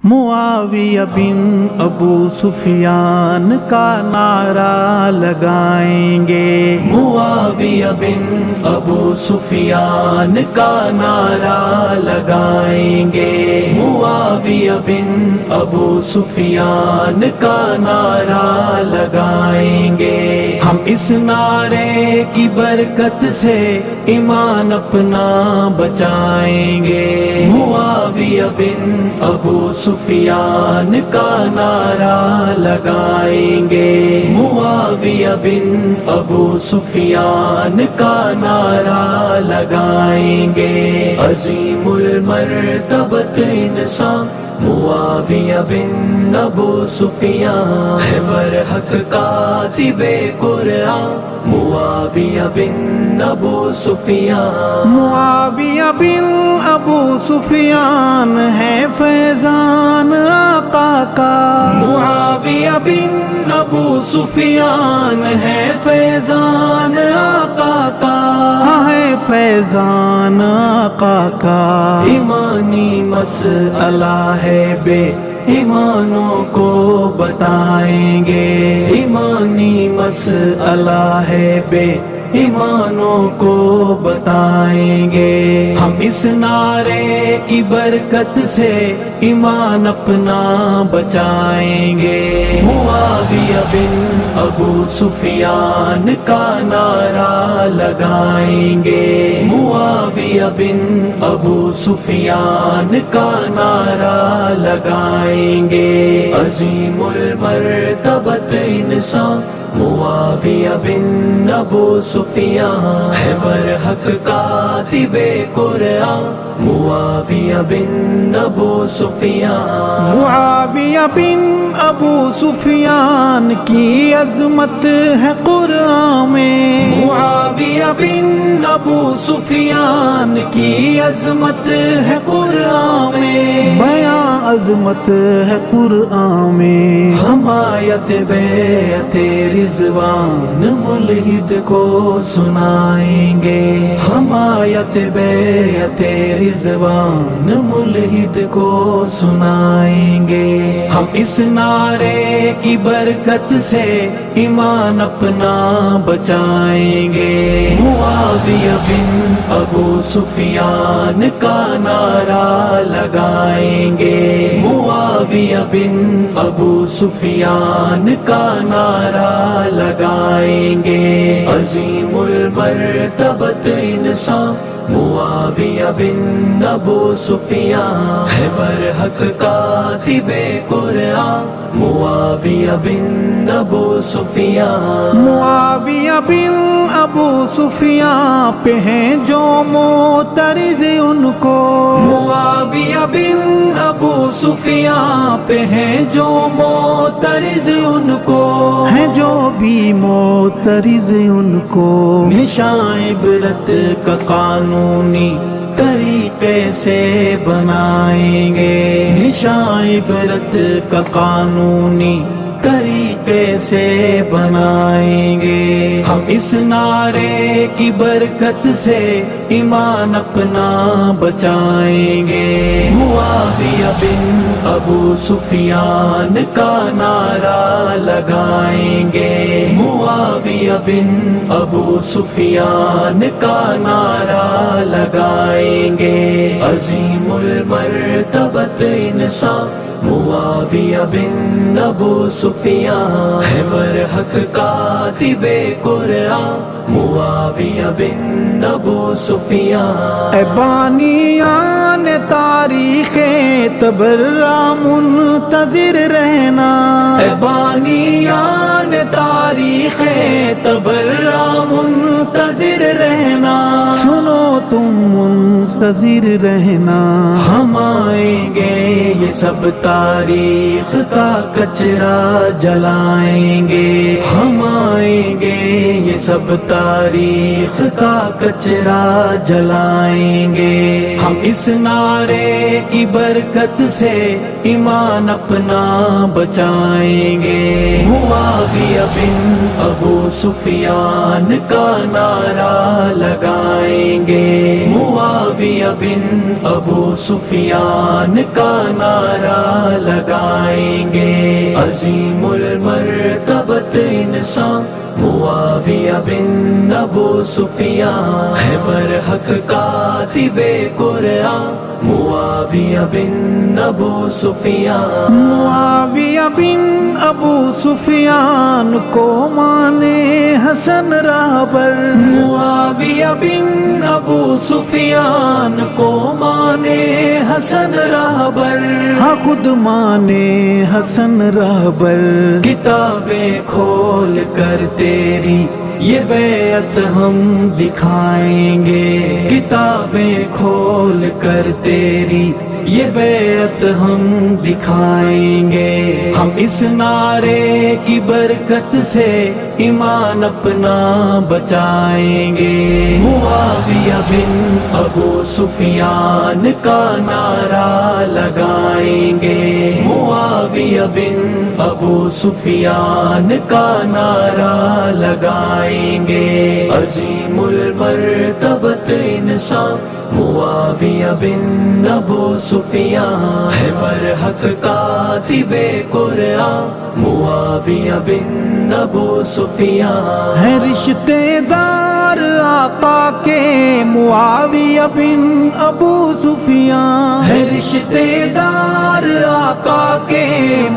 معاویہ بن ابو سفیان کا نعرہ لگائیں گے، معاویہ بن ابو سفیان کا نعرہ لگائیں گے، معاویہ بن ابو سفیان کا نعرہ لگائیں گے۔ ہم اس نعرے کی برکت سے ایمان اپنا بچائیں گے، معاویہ بن ابو سفیان کا نعرہ لگائیں گے، معاویہ بن ابو سفیان کا نعرہ لگائیں گے۔ عظیم المرتبت انسان معاویہ بن ابو سفیان ہے، برحق کاتب قرآن معاویہ بن ابو سفیان۔ معاویہ بن ابو سفیان ہے فیضان آقا کا، معاویہ بن ابو سفیان ہے فیضان آقا کا، ہے فیضان آقا کا۔ ایمانی مسئلہ ہے بے ایمانوں کو بتائیں گے، ایمانی مسئلہ ہے بے ایمانوں کو بتائیں گے۔ ہم اس نعرے کی برکت سے ایمان اپنا بچائیں گے، معاویہ بن ابو سفیان کا نعرہ لگائیں گے، معاویہ بن ابو سفیان کا نعرہ لگائیں گے۔ عظیم المرتبت انسان معاویہ بن ابو سفیان ہے، برحق کاتب قرآن معاویہ بن ابو سفیان۔ معاویہ بن ابو سفیان کی عظمت ہے قرآن میں، معاویہ بن ابو سفیان کی عظمت ہے قرآن میں، بیاں عظمت ہے قرآن میں۔ حمایت بیعت رضوان ملحد کو سنائیں گے، حمایت بیعت رضوان ملحد کو سنائیں گے۔ ہم اس نعرے کی برکت سے ایمان اپنا بچائیں گے، معاویہ بن ابو سفیان کا نعرہ لگائیں گے، معاویہ بن ابو سفیان کا نعرہ لگائیں گے۔ عظیم المرتبت انسان معاویہ بن ابو سفیان ہے، برحق کاتب قرآن معاویہ بن ابو سفیان۔ معاویہ بن ابو سفیان پہ ہیں جو معترض ان کو، معاویہ بن ابو سفیان پہ ہیں جو معترض ان کو، ہیں جو بھی معترض ان کو، نشان عبرت کا قانونی طریقے سے بنائیں گے، نشان عبرت کا قانونی طریقے سے بنائیں گے۔ ہم اس نعرے کی برکت سے ایمان اپنا بچائیں گے، معاویہ بن ابو سفیان کا نعرہ لگائیں گے، معاویہ بن ابو سفیان کا نعرہ لگائیں گے۔ عظیم المرتبت انسان معاویہ بن ابو سفیان ہے، برحق کاتب قرآن معاویہ بن ابو سفیان۔ اے بانیان تاریخ تبرہ منتظر رہنا، اے بانیان تاریخ تبرہ منتظر رہنا، سنو تم منتظر رہنا۔ ہم آئیں گے یہ سب تاریخ کا کچرا جلائیں گے، ہم آئیں گے یہ سب تاریخ کا کچرا جلائیں گے۔ ہم اس نعرے کی برکت سے ایمان اپنا بچائیں گے، معاویہ بن ابو سفیان کا نعرہ لگائیں گے، معاویہ بن ابو سفیان کا نعرہ نعرہ لگائیں گے، عظیم المرتبت انسان معاویہ بن ابو سفیان ہے، برحق کاتب قرآن معاویہ بن ابو سفیان۔ معاویہ بن ابو سفیان کو مانے حسن رہبر، معاویہ بن ابو سفیان کو مانے حسن رہبر، ہاں خود مانے حسن رہبر۔ کتابیں کھول کر تیری یہ بیعت ہم دکھائیں گے، کتابیں کھول کر تیری یہ بیعت ہم دکھائیں گے، ہم اس نعرے کی برکت سے ایمان اپنا بچائیں گے۔ معاویہ بن ابو سفیان کا نعرہ لگائیں گے، معاویہ بن ابو سفیان کا نعرہ لگائیں گے، عظیم المرتبت انسان معاویہ بن ابو سفیان ہے، برحق کاتب قرآن معاویہ بن ابو سفیان ہے، رشتے دار آقا کے معاویہ بن ابو سفیان ہے، رشتے دار آقا کے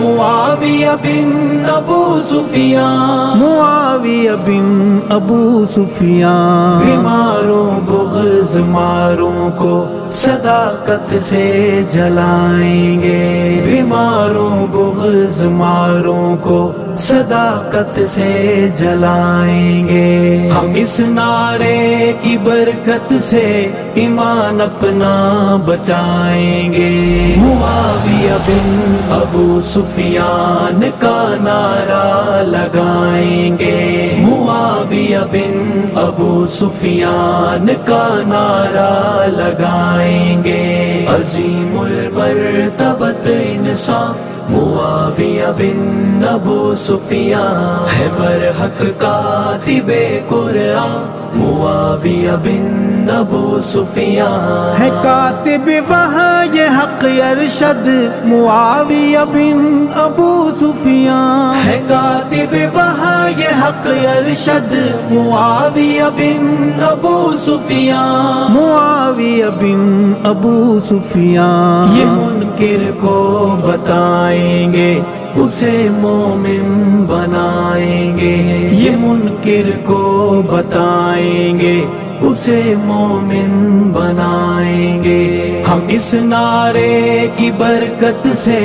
معاویہ بن ابو سفیان، معاویہ بن ابو سفیان۔ بیماروں بغض ماروں کو صداقت سے جلائیں گے، بیماروں بغض ماروں کو صداقت سے جلائیں گے، ہم اس نعرے کی برکت سے ایمان اپنا بچائیں گے۔ معاویہ بن ابو سفیان کا نعرہ لگائیں گے، معاویہ بن ابو سفیان کا نعرہ لگائیں گے، عظیم المرتبت انسان معاویہ بن ابو سفیان ہے، برحق کاتب قرآن معاویہ بن ابو سفیان ہے، کاتب وحی حق ارشد معاویہ بن ابو سفیان ہے، کاتب وحی حق ارشد معاویہ بن ابو سفیان، معاویہ بن ابو سفیان۔ یہ منکر کو بتائیں گے اسے مومن بنائیں گے، یہ منکر کو بتائیں گے اسے مومن بنائیں گے، ہم اس نعرے کی برکت سے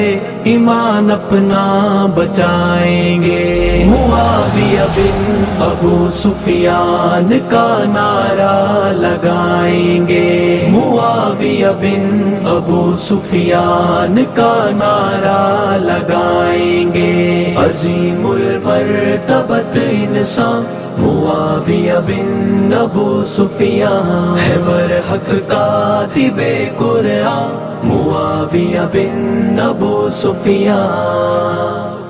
ایمان اپنا بچائیں گے۔ معاویہ بن ابو سفیان کا نعرہ لگائیں گے، معاویہ بن ابو سفیان کا نعرہ لگائیں گے، عظیم المرتبت انسان معاویہ بن ابو سفیان ہے، برحق کاتب قرآن معاویہ بن ابو سفیان۔